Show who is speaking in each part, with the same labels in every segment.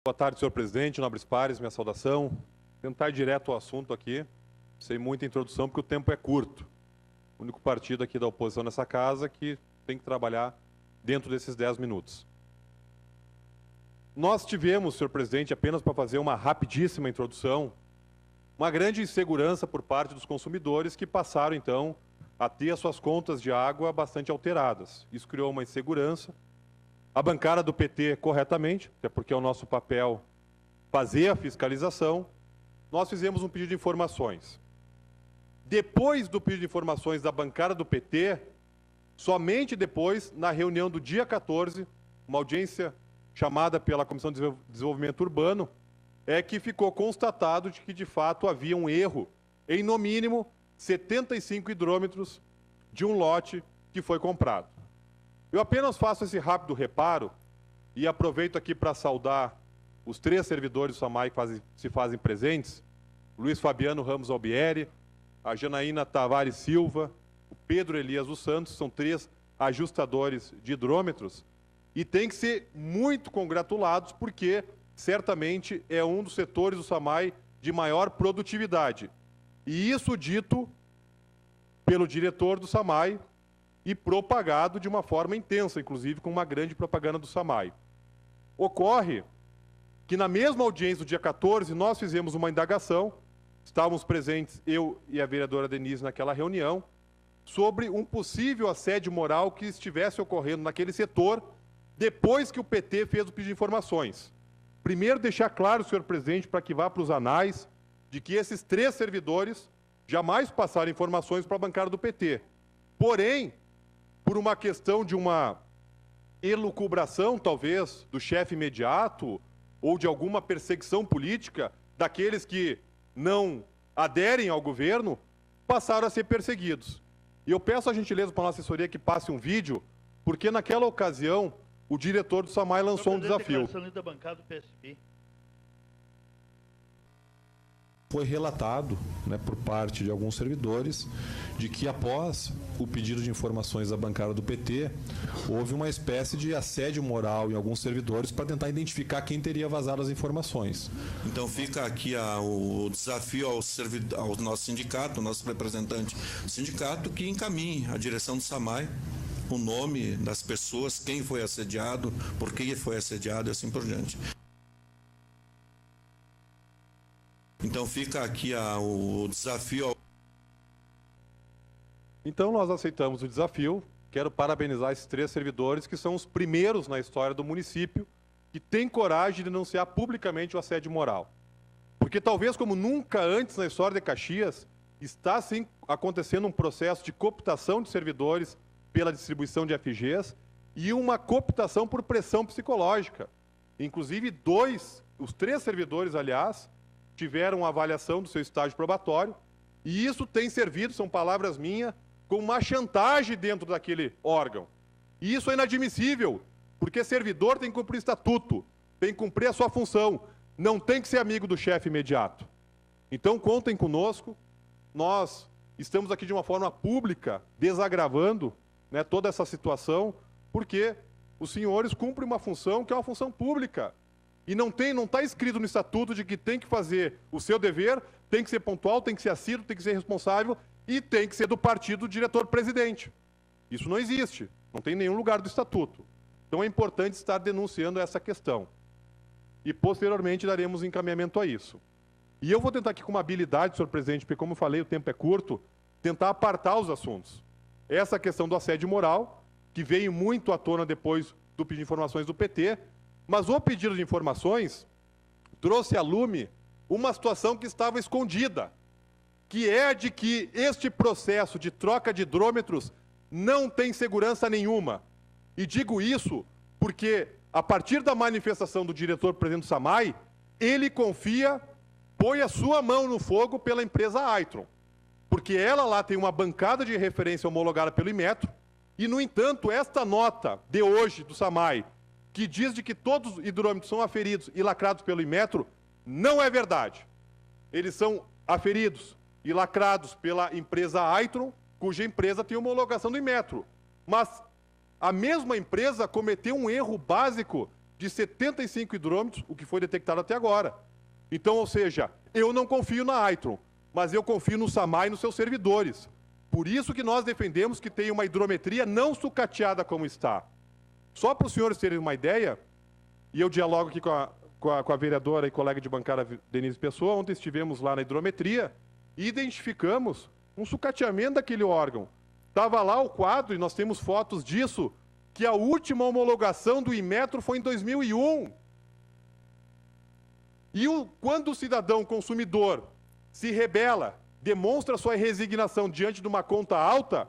Speaker 1: Boa tarde, senhor presidente, nobres pares, minha saudação. Tentar ir direto ao assunto aqui, sem muita introdução, porque o tempo é curto. O único partido aqui da oposição nessa casa que tem que trabalhar dentro desses 10 minutos. Nós tivemos, senhor presidente, apenas para fazer uma rapidíssima introdução, uma grande insegurança por parte dos consumidores que passaram, então, a ter as suas contas de água bastante alteradas. Isso criou uma insegurança. A bancada do PT, corretamente, até porque é o nosso papel fazer a fiscalização, nós fizemos um pedido de informações. Depois do pedido de informações da bancada do PT, somente depois, na reunião do dia 14, uma audiência chamada pela Comissão de Desenvolvimento Urbano, é que ficou constatado de que, de fato, havia um erro em, no mínimo, 75 hidrômetros de um lote que foi comprado. Eu apenas faço esse rápido reparo e aproveito aqui para saudar os 3 servidores do SAMAI que se fazem presentes, Luiz Fabiano Ramos Albieri, a Janaína Tavares Silva, o Pedro Elias dos Santos, são 3 ajustadores de hidrômetros, e tem que ser muito congratulados porque certamente é um dos setores do SAMAI de maior produtividade. E isso dito pelo diretor do SAMAI e propagado de uma forma intensa, inclusive com uma grande propaganda do SAMAI. Ocorre que na mesma audiência do dia 14, nós fizemos uma indagação, estávamos presentes eu e a vereadora Denise naquela reunião, sobre um possível assédio moral que estivesse ocorrendo naquele setor depois que o PT fez o pedido de informações. Primeiro, deixar claro, senhor presidente, para que vá para os anais, de que esses 3 servidores jamais passaram informações para a bancada do PT. Porém, por uma questão de uma elucubração, talvez, do chefe imediato ou de alguma perseguição política daqueles que não aderem ao governo, passaram a ser perseguidos. E eu peço a gentileza para a nossa assessoria que passe um vídeo, porque naquela ocasião o diretor do SAMAI lançou um desafio.
Speaker 2: Da bancada do PSB.
Speaker 3: Foi relatado, por parte de alguns servidores, de que após o pedido de informações da bancada do PT, houve uma espécie de assédio moral em alguns servidores para tentar identificar quem teria vazado as informações.
Speaker 4: Então fica aqui o desafio ao nosso sindicato, ao nosso representante do sindicato, que encaminhe a direção do SAMAI o nome das pessoas, quem foi assediado, por que foi assediado e assim por diante. Então fica aqui o desafio.
Speaker 1: Então nós aceitamos o desafio. Quero parabenizar esses 3 servidores que são os primeiros na história do município que têm coragem de denunciar publicamente o assédio moral. Porque talvez como nunca antes na história de Caxias, está sim acontecendo um processo de cooptação de servidores pela distribuição de FGs e uma cooptação por pressão psicológica. Inclusive os 3 servidores, aliás, tiveram uma avaliação do seu estágio probatório, e isso tem servido, são palavras minhas, como uma chantagem dentro daquele órgão. E isso é inadmissível, porque servidor tem que cumprir estatuto, tem que cumprir a sua função, não tem que ser amigo do chefe imediato. Então, contem conosco, nós estamos aqui de uma forma pública, desagravando toda essa situação, porque os senhores cumprem uma função que é uma função pública. E não está escrito no estatuto de que tem que fazer o seu dever, tem que ser pontual, tem que ser assíduo, tem que ser responsável e tem que ser do partido do diretor-presidente. Isso não existe, não tem nenhum lugar do estatuto. Então é importante estar denunciando essa questão. E posteriormente daremos encaminhamento a isso. E eu vou tentar aqui com uma habilidade, senhor presidente, porque como eu falei, o tempo é curto, tentar apartar os assuntos. Essa questão do assédio moral, que veio muito à tona depois do pedido de informações do PT, mas o pedido de informações trouxe à lume uma situação que estava escondida, que é de que este processo de troca de hidrômetros não tem segurança nenhuma. E digo isso porque, a partir da manifestação do diretor-presidente do SAMAI, ele põe a sua mão no fogo pela empresa Aitron, porque ela lá tem uma bancada de referência homologada pelo Inmetro, e, no entanto, esta nota de hoje do SAMAI, que diz de que todos os hidrômetros são aferidos e lacrados pelo Inmetro, não é verdade. Eles são aferidos e lacrados pela empresa Aitron, cuja empresa tem homologação do Inmetro. Mas a mesma empresa cometeu um erro básico de 75 hidrômetros, o que foi detectado até agora. Então, ou seja, eu não confio na Aitron, mas eu confio no SAMAI e nos seus servidores. Por isso que nós defendemos que tenha uma hidrometria não sucateada como está. Só para os senhores terem uma ideia, e eu dialogo aqui com a vereadora e colega de bancada Denise Pessoa, ontem estivemos lá na hidrometria e identificamos um sucateamento daquele órgão. Estava lá o quadro, e nós temos fotos disso, que a última homologação do Inmetro foi em 2001. E quando o cidadão consumidor se rebela, demonstra sua resignação diante de uma conta alta,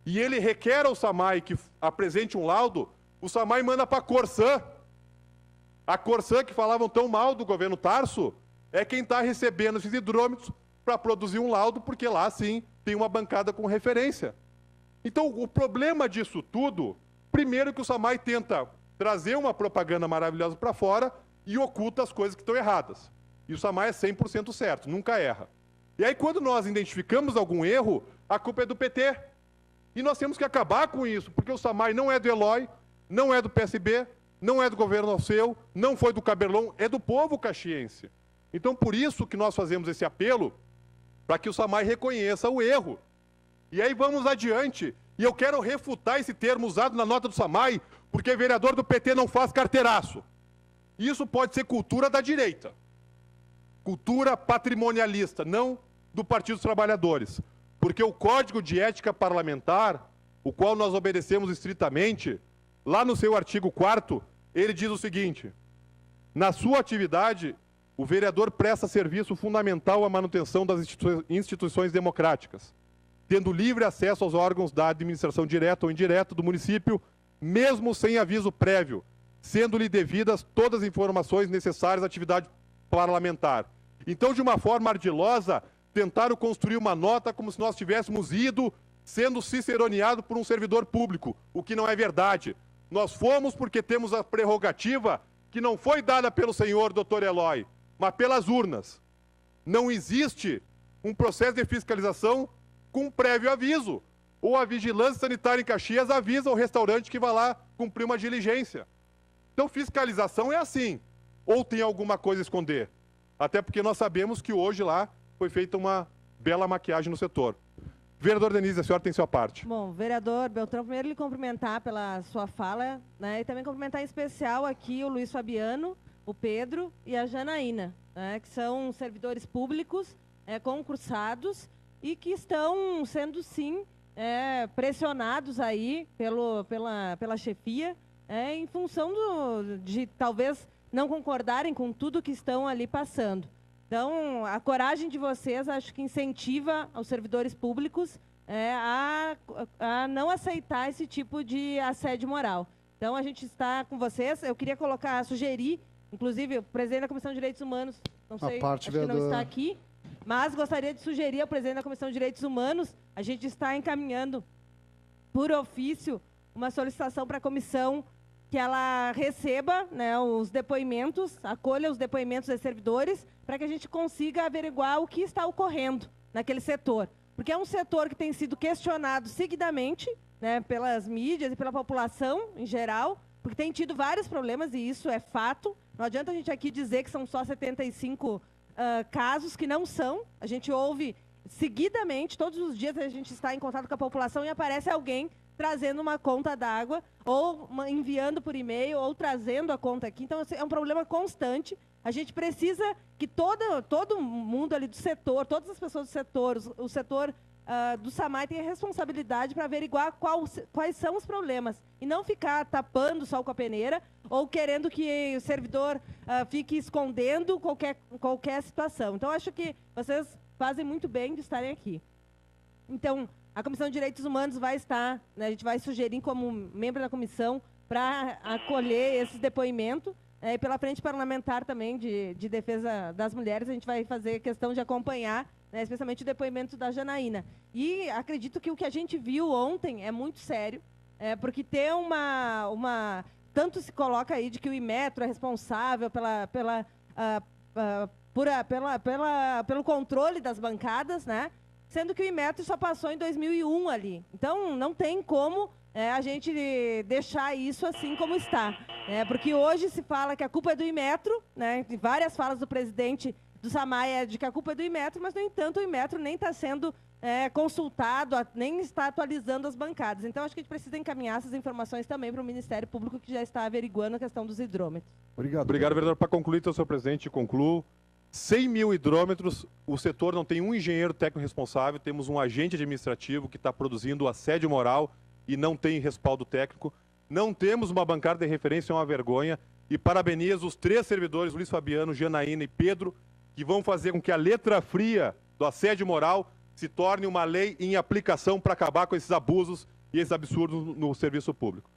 Speaker 1: e ele requer ao SAMAI que apresente um laudo, o SAMAI manda para a Corsã. A Corsã, que falavam tão mal do governo Tarso, é quem está recebendo esses hidrômetros para produzir um laudo, porque lá, sim, tem uma bancada com referência. Então, o problema disso tudo, primeiro que o SAMAI tenta trazer uma propaganda maravilhosa para fora e oculta as coisas que estão erradas. E o SAMAI é 100% certo, nunca erra. E aí, quando nós identificamos algum erro, a culpa é do PT. E nós temos que acabar com isso, porque o SAMAI não é do Eloy, não é do PSB, não é do governo Alceu, não foi do Cabelon, é do povo caxiense. Então, por isso que nós fazemos esse apelo, para que o SAMAI reconheça o erro. E aí vamos adiante. E eu quero refutar esse termo usado na nota do SAMAI, porque vereador do PT não faz carteiraço. Isso pode ser cultura da direita. Cultura patrimonialista, não do Partido dos Trabalhadores. Porque o Código de Ética Parlamentar, o qual nós obedecemos estritamente, lá no seu artigo 4º, ele diz o seguinte: na sua atividade, o vereador presta serviço fundamental à manutenção das instituições democráticas, tendo livre acesso aos órgãos da administração direta ou indireta do município, mesmo sem aviso prévio, sendo-lhe devidas todas as informações necessárias à atividade parlamentar. Então, de uma forma ardilosa, tentaram construir uma nota como se nós tivéssemos ido sendo ciceroneado por um servidor público, o que não é verdade. Nós fomos porque temos a prerrogativa que não foi dada pelo senhor Dr. Eloy, mas pelas urnas. Não existe um processo de fiscalização com prévio aviso. Ou a Vigilância Sanitária em Caxias avisa o restaurante que vai lá cumprir uma diligência. Então, fiscalização é assim. Ou tem alguma coisa a esconder. Até porque nós sabemos que hoje lá foi feita uma bela maquiagem no setor. Vereador Denise, a senhora tem sua parte.
Speaker 2: Bom, vereador Beltrão, primeiro lhe cumprimentar pela sua fala, né, e também cumprimentar em especial aqui o Luiz Fabiano, o Pedro e a Janaína, né, que são servidores públicos, concursados, e que estão sendo, sim, pressionados aí pela chefia, em função de talvez não concordarem com tudo que estão ali passando. Então, a coragem de vocês, acho que incentiva os servidores públicos a não aceitar esse tipo de assédio moral. Então, a gente está com vocês. Eu queria sugerir, inclusive, o presidente da Comissão de Direitos Humanos, não sei, acho que não está aqui, mas gostaria de sugerir ao presidente da Comissão de Direitos Humanos, a gente está encaminhando, por ofício, uma solicitação para a comissão que ela receba, né, os depoimentos, acolha os depoimentos dos servidores, para que a gente consiga averiguar o que está ocorrendo naquele setor. Porque é um setor que tem sido questionado seguidamente, né, pelas mídias e pela população em geral, porque tem tido vários problemas, e isso é fato. Não adianta a gente aqui dizer que são só 75 casos, que não são. A gente ouve seguidamente, todos os dias a gente está em contato com a população e aparece alguém trazendo uma conta d'água, ou enviando por e-mail, ou trazendo a conta aqui. Então, é um problema constante. A gente precisa que todo mundo ali do setor, todas as pessoas do setor, o setor do SAMAI tenha responsabilidade para averiguar quais são os problemas. E não ficar tapando sol com a peneira, ou querendo que o servidor fique escondendo qualquer situação. Então, acho que vocês fazem muito bem de estarem aqui. Então, a Comissão de Direitos Humanos vai estar, né, a gente vai sugerir como membro da comissão para acolher esses depoimentos. E pela Frente Parlamentar também de Defesa das Mulheres, a gente vai fazer questão de acompanhar, né, especialmente o depoimento da Janaína. E acredito que o que a gente viu ontem é muito sério, porque tem tanto se coloca aí de que o Inmetro é responsável pelo controle das bancadas, né? Sendo que o Inmetro só passou em 2001 ali. Então, não tem como a gente deixar isso assim como está. Porque hoje se fala que a culpa é do Inmetro, né? Tem várias falas do presidente do SAMAI de que a culpa é do Inmetro, mas, no entanto, o Inmetro nem está sendo consultado, nem está atualizando as bancadas. Então, acho que a gente precisa encaminhar essas informações também para o Ministério Público, que já está averiguando a questão dos hidrômetros.
Speaker 1: Obrigado, vereador. Para concluir, então, senhor presidente, concluo. 100 mil hidrômetros, o setor não tem um engenheiro técnico responsável, temos um agente administrativo que está produzindo assédio moral e não tem respaldo técnico. Não temos uma bancada de referência, é uma vergonha. E parabenizo os 3 servidores, Luiz Fabiano, Janaína e Pedro, que vão fazer com que a letra fria do assédio moral se torne uma lei em aplicação para acabar com esses abusos e esses absurdos no serviço público.